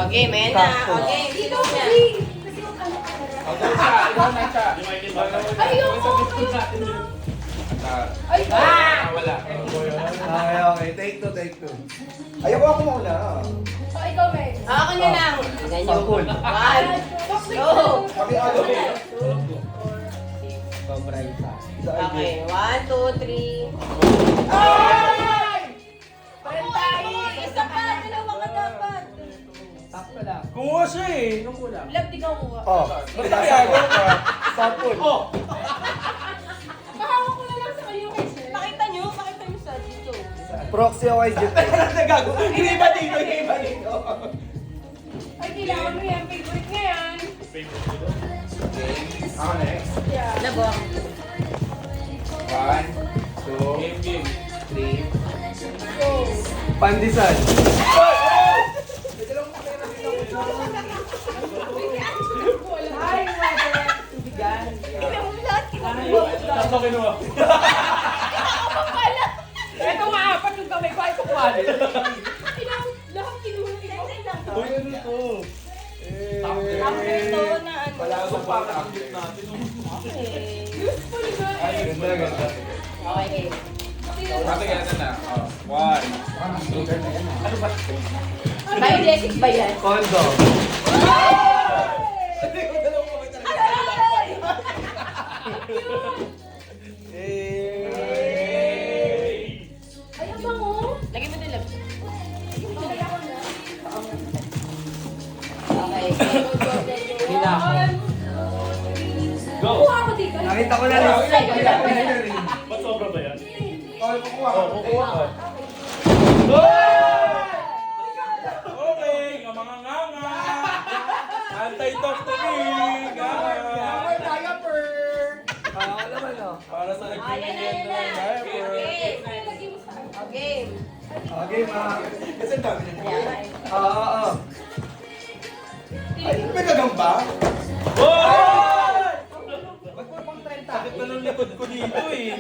Okay, men na. Okay, dito na. Ayoko! Ay, Wala. Okay. Take two. Ayoko ako muna. ikaw, men. Ako na lang. Ganyan yung Sapul. one. Go. Pati ano? Sobra isa. Okay, 1, 2, 3. Ay! Isa pa, dalawa ka dapat. Sakto lang. Kumuha siya eh. Nung kulang. Love, di ka kuha. Oh. Nagtago ka. Sapul. Oh! Mahawak ko na lang sa kayo kay sir. Pakita nyo sa dito. Proxy ako kay Jet. Nagago. Hindi ba dito? Ay, kailangan mo yan. Favorite nga yan. Ako next. Yeah. Labok. 1, 2, Game. 3. Go. Pandesal. Ay, water. Tubigan. Tingnan mo lahat. Tatlo kinuha. Ito nga, apat yung kamay ko. Ay, kukwali. Lahat kinuha ikaw. Uy, ano to? Ang ito na ano. Wala ko pa ang natin. Okay. Useful nga eh. Ganda. Okay, game. Sabi ka na. One. Biodesic ba yan? Kondo. Ay, ang bango. Lagay mo din lang. Okay, ako na. Okay. Hila ako. Go! Kuha ko dito. Nakita ko na rin. Nakita ko na rin. Ba't sobra ba yan? Oh, kukuha. Kukuha ka. Okay, nga mga nganga. Anti-talk to me. Nganga. Diaper. Ako naman oh. Para sa Ayan nagbibigyan na, ng diaper. Okay. Okay, ma. Kasi ang dami na. Ayan. Oo. Ay, may gagamba? Hoy! Ba't mo pang 30? Sakit na ng likod ko dito eh.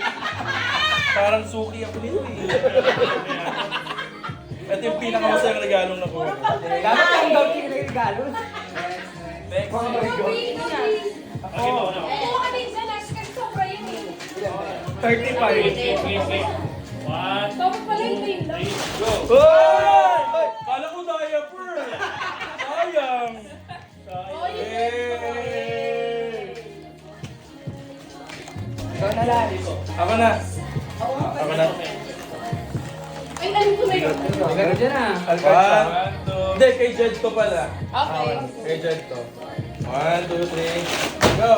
Parang suki ako dito eh. Ito yung pinakamasayang regalong nakuha. Dapat ang dami na yung regalo. Next. Oh my God. Kuha ka din sa last card. Sobra yun eh. 35. Dapat pala yung green lang. Go! Hoy! Kala ko diaper! Sayang! Yay! Ikaw na lang. Ako na. Ako na. Ay, alam ko na yun. Pero dyan ah. Alcanza. One, two. Hindi, kay Jed to pala. Okay. Kay Jed to. 1, 2, 3. Go!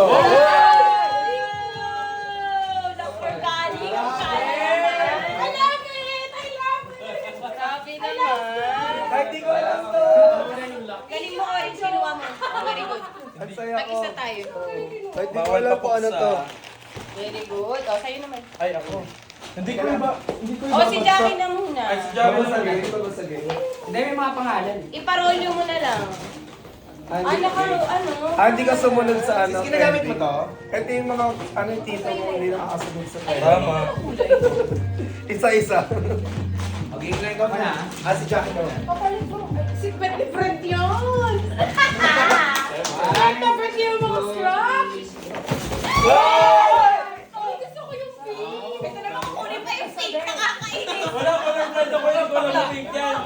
Dr. Kali, ang kaya. I love it! I love it! Grabe naman. Kahit di ko alam to. Galing mo, Orange, kinuha mo. Oh, very good. Ang saya ko. Mag-isa tayo. Kahit di ko alam po ano to. Very good. O, sa'yo naman. Ay, ako. Hindi ko iba. Hindi ko O, si Jackie na muna. Ay, si Jackie na Babasagin. muna. Babasagin. Hindi, may mga pangalan. Iparolyo mo na lang. Hindi ka sumunod sa ano. Ginagamit mo to? Ito yung mga ano yung tito mo hindi nakakasunod sa tayo. Tama. Isa-isa. Okay, ngayon ka Wala. Si Jackie daw. Papalit mo. Secret different yun! Secret different yung mga scraps! Ay, gusto ko yung pink! Ito naman kukunin pa yung steak. Nakakainin. Wala ko lang brand ako lang. Wala ko pink yan.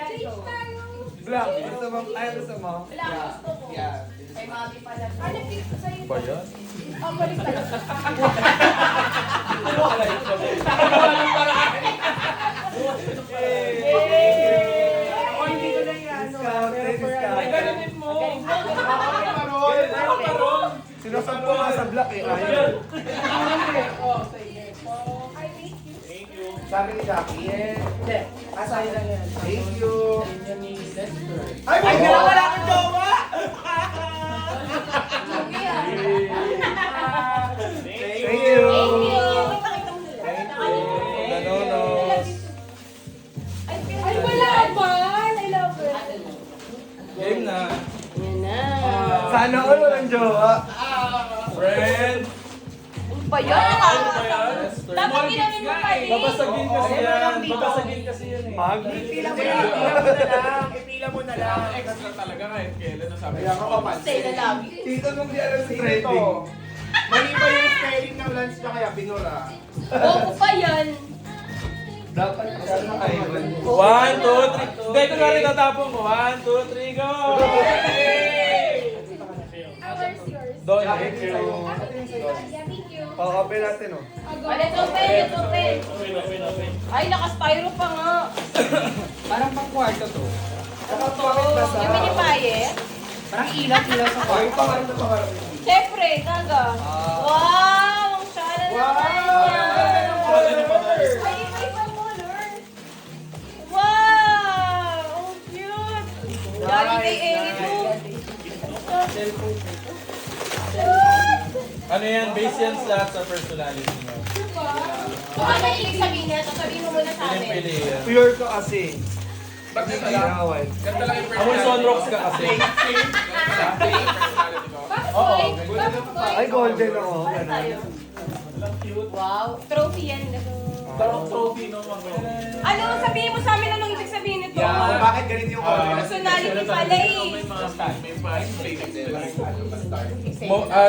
Change tayo! Black. Gusto mo? Ay, gusto mo? Wala, gusto ko. Yeah. Kay Mami pala. Ano pink sa'yo? Ba yan? Ang balik pala. Ako hindi ko na yan. Discounted. Ay, ganunin mo. Sinusampo nga sa black eh. Ayaw. Thank you. Sabi ni Jackie. Hindi. Sa'yo lang yan. Thank you. Ay, may ginawa na akong jowa! Thank you. Thank you. Ipakita mo nila. Nanonos. Ay, wala ba? I love it. Game na. Yan na. Sana all walang jowa. Friend. Ano ba yan? Ano ba yan? sister. Dapat ginamin mo pa din. Babasagin kasi yan. Babasagin kasi yan eh. Ipila mo na lang. Ipila mo na lang. Extra talaga kahit kailan nasabi Kaya ka papansin. Stay na lang. Tito nung di alam si Ito. trending. Mali pa yung spelling ng lunch na kaya binura. Oo pa yan. Dapat ano kayo. 1, 2, 3. Hindi, kunwari tatapon mo. 1, 2, 3, go! Doon. Kape natin oh. Let's open. Ay, naka-styro pa nga. Parang pang kwarto to. Yung minipaye. Parang ilaw sa Ay, kwarto. pangalan na pangalan. Siyempre, kaga. Wow! Ang sana naman yan. Ay, may pang color. Wow! Ang cute. Lagi kay Eri to. Ano yan? Base yan lahat sa personality mo. Kung ano yung ibig sabihin niya, sabihin mo muna sa amin. Piling-pili yan. Pure ka kasi. Bakit Hindi lang? away. Ganda lang yung Amoy sunrocks ka kasi. personality ko. Oo. Ay, golden ako. Tayo. Wow. Trophy yan. Parang trophy no mga. Ano, sabihin mo sa amin anong ibig sabihin nito? Yeah, bakit ganito yung color? Personality pala eh. May mga famous favorites.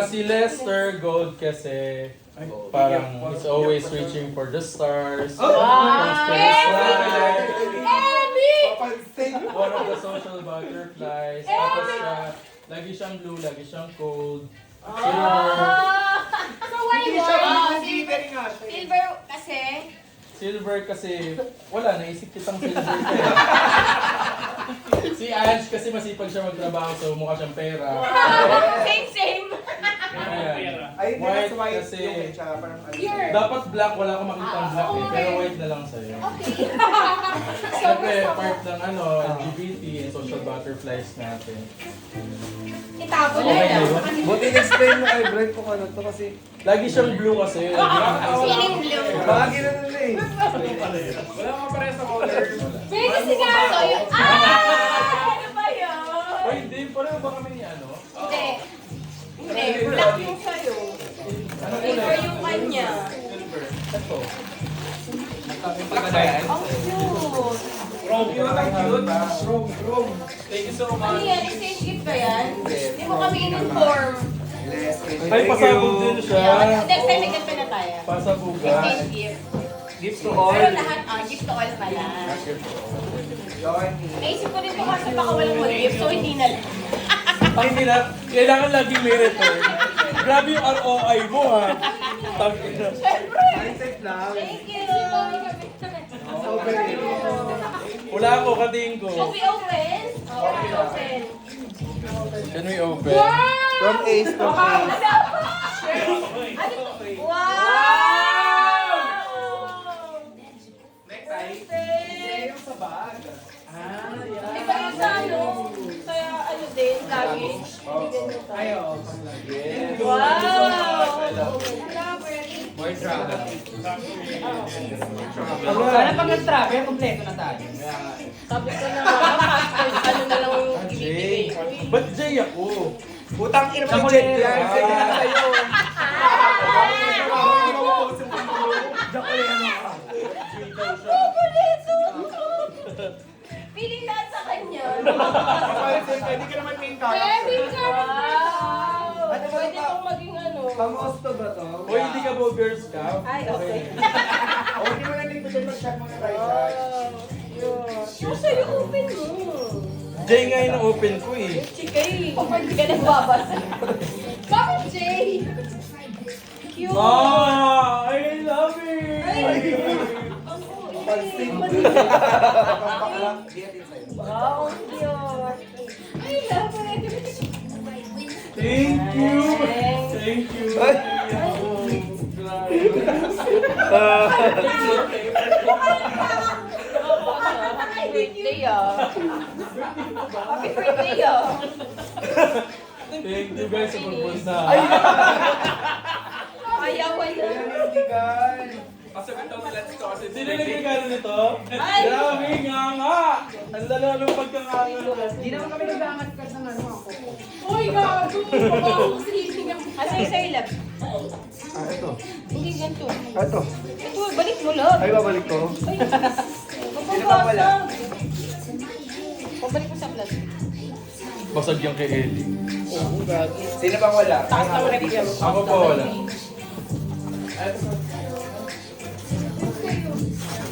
Si Lester Gold kasi parang he's always reaching for the stars. Wow! Papansin. One of the social butterflies. Tapos siya, lagi siyang blue, lagi siyang cold. Silver. So why Hindi siya what? silver nga siya. Silver kasi? Silver kasi, wala, naisip kitang silver ka. Si Ange kasi masipag siya magtrabaho so mukha siyang pera. Same. Ayan. Ay, hindi White mas white kasi, yung eh, tsaka parang ano. Pure. dapat black, wala akong makitang black eh, pero white na lang sa'yo. Siyempre, part ng LGBT and social butterflies natin. Itapon Okay, na diba? lang. Buti explain mo kay Brent kung ano to kasi Lagi siyang blue kasi. Feeling blue. baka ginanon na eh. Wala mga pares sa color. May kasi nga. So yun. Ano ba yun? Oy, hindi. Pareho ba kami ni ano? Hindi. Hindi. Black yung sa'yo. Ano Silver yung kanya. Silver. Ito. Ang cute. Thank you so Ano much. yan? Exchange gift ba yan? Hindi mo kami in-inform. Ay, pasabog din siya. Next time may ganito na tayo. Pasabugan. Exchange gift. Gifts to all. Pero lahat, gift to all pala. Naisip ko rin kung kasi baka walang mag-gift, so hindi na lang. Ang hindi na, kailangan laging may return. Grabe yung ROI mo ha. Tangina. Siyempre! Mindset lang. Thank you! Wala ako, katingin ko. Should we open? Okay, open. Can we open? From Ace to Ace. Wow! Next time. Perfect! Yung sa bag. Di ba yung sa ano? Kaya ano din, luggage? Hindi ganito. Wow! More travel. Oh. Sana pag nag-travel, kompleto na tayo. Sabi ko na nga, passport, ano na lang yung ibibigay. Ba't Jay ako? Putang ina mo jet yan. Sige na sa'yo. Feeling lahat sa kanya. Pwede ka naman main character. Wow! Ano ba Pwede ito? kong maging ano. Pang-osto ba to? Hoy, hindi ka ba Girl Scout? Ay, okay. O, hindi mo na dito dyan mag-shot mga try-try. Yung sa'yo, open mo. Jay nga yung na-open ko eh. Chikay. Hindi ka nagbabasa. Bakit, Jay? Cute. Ah, I love it! Ang cute. Pansin. Wow, ang cute. I love it. Thank you! Thank you! Happy birthday, ah. Happy birthday, ah. Thank you guys sa pagpunta. Ayawan na. Kasi ito nila dito kasi Sino nagregalo nito? Ay! Grabe nga nga! Ang lalo ng pagkakangalo. Hindi naman kami nag-aangat ka ng ano ako. Uy, gago! Mabaho sleeping ako. Asa yung sa'yo, love? Ito. Hindi ganito. Ito. Ito, balik mo lang. Ay, babalik ko. Sino pa wala? Pabalik mo sa plastic. Basag yung kay Ellie. Sino bang wala? Ako po wala.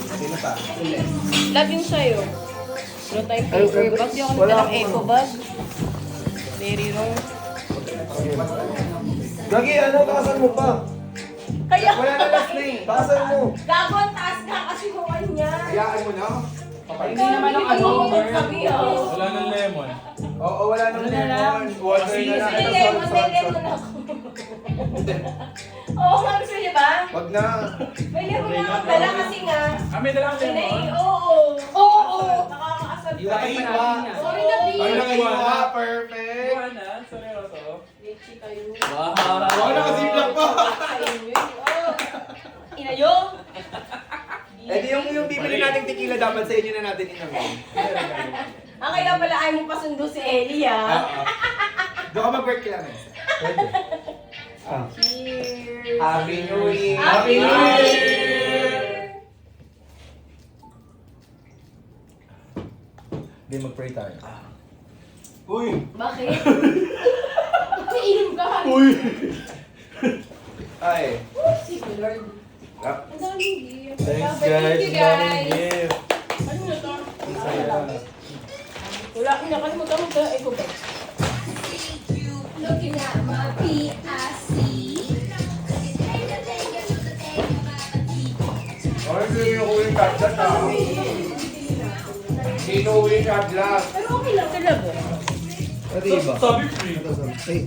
Sino pa? Love yung sa'yo. Wala tayong Ay, paper bag. Di ako wala nagdala ng akong eco bag. Very wrong. Gagi, ano? Taasan mo pa. Kaya, Wala na last name. Taasan mo. gago ang taas ka kasi kung kanya. Hayaan mo na. Hindi naman ang ano. Kami, oh. Wala ng lemon. Oo, wala nang lemon. Water na lang. May lemon, may lemon ako. Oo, nga gusto niyo ba? Wag na. May lemon na ako dala kasi nga. May dalang Sinay, oo. Oo. Nakakaasal pa. Iwa. Sorry na, Ay, Bill. naiwa. Perfect. Iwana? Seryoso? Leche kayo. Oo, nakasiblak pa. Inayo. Eh di yung bibili nating tequila dapat sa inyo na natin inamin. Ah, kaya pala ayaw mo pasundo si Ellie, ah. Doon ka mag-work kila, Miss. Ah. Cheers. Happy New Year! Happy New Year! Hindi, mag-pray tayo. Uy! Bakit? Iinom ka. Ay. Sige, Lord. Ah, Ang daming gift. Thanks Thank guys. you, Ang daming guys. gift. Ano na to? Ang saya. Wala, nakalimutan mo ka eco bag. Looking at my PIC. Ay, hindi ko yung shot ah. Hindi ko yung shot Pero okay lang talaga. Pwede iba. Sabi free. Ito, sabi. Ay,